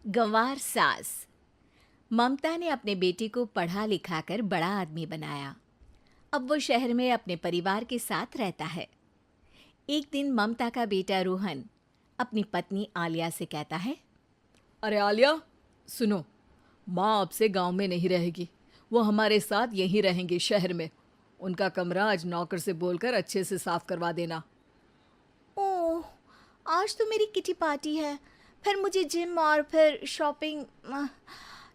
गंवार सास। ममता ने अपने बेटे को पढ़ा लिखाकर बड़ा आदमी बनाया। अब वो शहर में अपने परिवार के साथ रहता है। एक दिन ममता का बेटा रोहन अपनी पत्नी आलिया से कहता है, अरे आलिया, सुनो, माँ अब से गांव में नहीं रहेगी। वो हमारे साथ यहीं रहेंगी शहर में। उनका कमरा आज नौकर से बोलकर अच्छे से साफ करवा देना। ओह, आज तो मेरी किटी पार्टी है, फिर मुझे जिम और फिर शॉपिंग।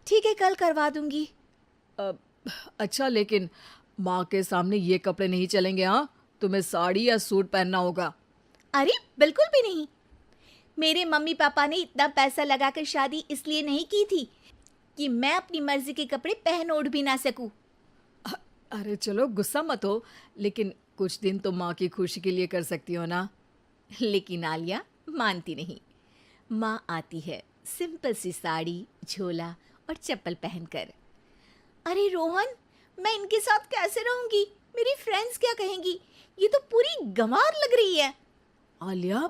ठीक है, कल करवा दूंगी। अ, अच्छा, लेकिन माँ के सामने ये कपड़े नहीं चलेंगे। हाँ, तुम्हें साड़ी या सूट पहनना होगा। अरे बिल्कुल भी नहीं। मेरे मम्मी पापा ने इतना पैसा लगाकर शादी इसलिए नहीं की थी कि मैं अपनी मर्जी के कपड़े पहन ओढ़ भी ना सकूं। अरे चलो, गुस्सा मत हो, लेकिन कुछ दिन तो माँ की खुशी के लिए कर सकती हो ना। लेकिन आलिया मानती नहीं। माँ आती है सिंपल सी साड़ी, झोला और चप्पल पहनकर। अरे रोहन, मैं इनके साथ कैसे रहूंगी? मेरी फ्रेंड्स क्या कहेंगी? ये तो पूरी गंवार लग रही है। आलिया,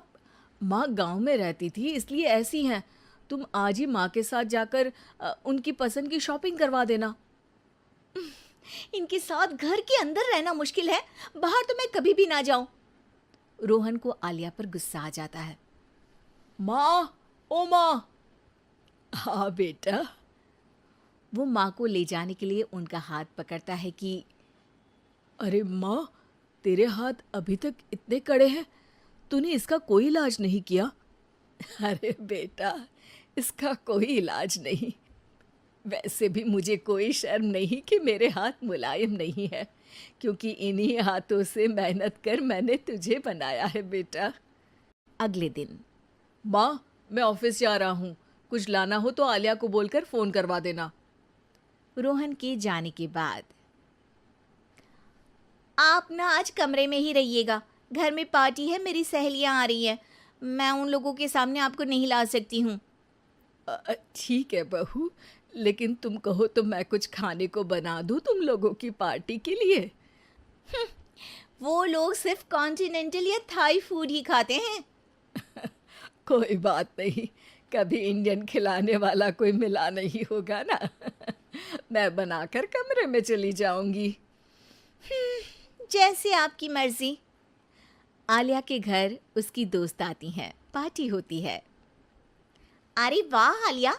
माँ गांव में रहती थी इसलिए ऐसी हैं। तुम आज ही माँ के साथ जाकर उनकी पसंद की शॉपिंग करवा देना। इनके साथ घर के अंदर रहना मुश्किल है, बाहर तो मैं कभी भी ना जाऊं। रोहन को आलिया पर गुस्सा आ जाता है। माँ, ओ माँ। हाँ बेटा। वो माँ को ले जाने के लिए उनका हाथ पकड़ता है कि अरे माँ, तेरे हाथ अभी तक इतने कड़े हैं, तूने इसका कोई इलाज नहीं किया? अरे बेटा, इसका कोई इलाज नहीं। वैसे भी मुझे कोई शर्म नहीं कि मेरे हाथ मुलायम नहीं है, क्योंकि इन्हीं हाथों से मेहनत कर मैंने तुझे बनाया है बेटा। अगले दिन। माँ, मैं ऑफिस जा रहा हूँ। कुछ लाना हो तो आलिया को बोलकर फ़ोन करवा देना। रोहन के जाने के बाद, आप ना आज कमरे में ही रहिएगा, घर में पार्टी है, मेरी सहेलियां आ रही हैं, मैं उन लोगों के सामने आपको नहीं ला सकती हूँ। ठीक है बहू, लेकिन तुम कहो तो मैं कुछ खाने को बना दूँ तुम लोगों की पार्टी के लिए। वो लोग सिर्फ कॉन्टिनेंटल या थाई फूड ही खाते हैं। कोई बात नहीं, कभी इंडियन खिलाने वाला कोई मिला नहीं होगा ना। मैं बनाकर कमरे में चली जाऊंगी। जैसे आपकी मर्जी। आलिया के घर उसकी दोस्त आती हैं, पार्टी होती है। अरे वाह आलिया,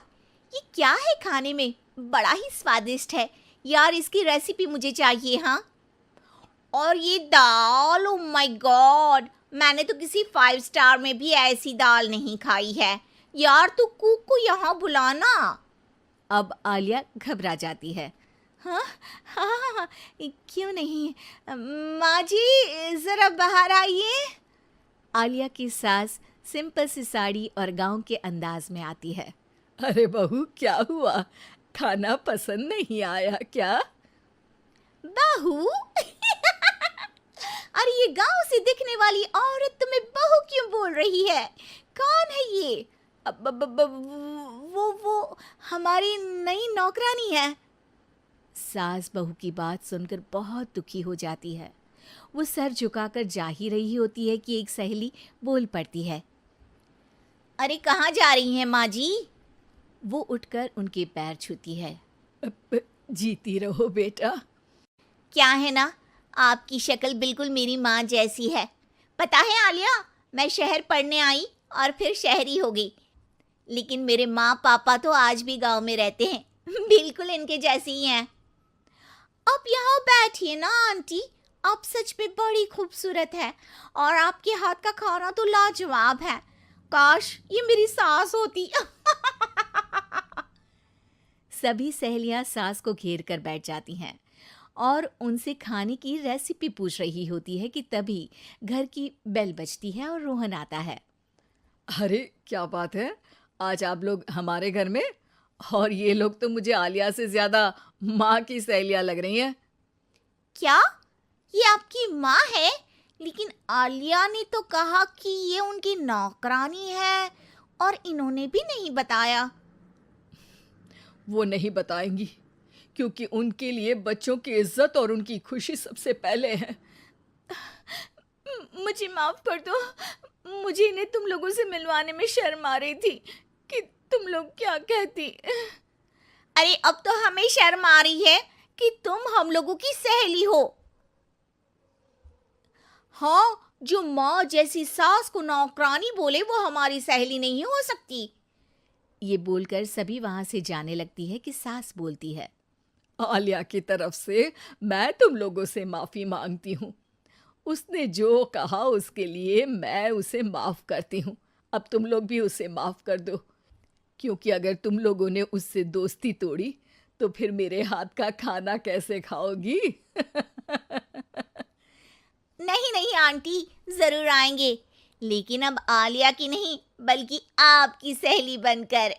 ये क्या है खाने में? बड़ा ही स्वादिष्ट है यार, इसकी रेसिपी मुझे चाहिए। हाँ, और ये दाल, ओ माय गॉड, मैंने तो किसी 5 स्टार में भी ऐसी दाल नहीं खाई है यार। तू कुक को यहाँ बुलाना। अब आलिया घबरा जाती है। हाँ हाँ हाँ हाँ, क्यों नहीं। माँ जी ज़रा बाहर आइए। आलिया की सास सिंपल सी साड़ी और गांव के अंदाज में आती है। अरे बहू, क्या हुआ? खाना पसंद नहीं आया क्या? बहू? अरे ये गांव से दिखने वाली औरत तुम्हें बहू क्यों बोल रही है? कौन है ये? वो हमारी नई नौकरानी है। सास बहू की बात सुनकर बहुत दुखी हो जाती है। वो सर झुकाकर जा ही रही होती है कि एक सहेली बोल पड़ती है। अरे कहाँ जा रही हैं माँ जी? वो उठकर उनके पैर छूती है। जीती रहो बेटा। क्या है ना, आपकी शक्ल बिल्कुल मेरी माँ जैसी है। पता है आलिया, मैं शहर पढ़ने आई और फिर शहरी हो गई, लेकिन मेरे माँ पापा तो आज भी गांव में रहते हैं, बिल्कुल इनके जैसे ही हैं। आप यहाँ बैठिए ना आंटी, आप सच में बड़ी खूबसूरत है और आपके हाथ का खाना तो लाजवाब है। काश ये मेरी सास होती। सभी सहेलियां सास को घेर कर बैठ जाती हैं और उनसे खाने की रेसिपी पूछ रही होती है कि तभी घर की बेल बजती है और रोहन आता है। अरे क्या बात है, आज आप लोग हमारे घर में? और ये लोग तो मुझे आलिया से ज़्यादा माँ की सहेलियाँ लग रही हैं। क्या ये आपकी माँ है? लेकिन आलिया ने तो कहा कि ये उनकी नौकरानी है और इन्होंने भी नहीं बताया। वो नहीं बताएंगी, क्योंकि उनके लिए बच्चों की इज्जत और उनकी खुशी सबसे पहले है। मुझे माफ कर दो, मुझे इन्हें तुम लोगों से मिलवाने में शर्म आ रही थी। कि तुम लोग क्या कहती। अरे अब तो हमें शर्म आ रही है कि तुम हम लोगों की सहेली हो। हाँ, जो माँ जैसी सास को नौकरानी बोले वो हमारी सहेली नहीं हो सकती। ये बोलकर सभी वहां से जाने लगती है कि सास बोलती है, आलिया की तरफ से मैं तुम लोगों से माफ़ी मांगती हूँ। उसने जो कहा उसके लिए मैं उसे माफ़ करती हूँ। अब तुम लोग भी उसे माफ़ कर दो, क्योंकि अगर तुम लोगों ने उससे दोस्ती तोड़ी तो फिर मेरे हाथ का खाना कैसे खाओगी? नहीं नहीं आंटी, जरूर आएंगे, लेकिन अब आलिया की नहीं बल्कि आपकी सहेली बनकर।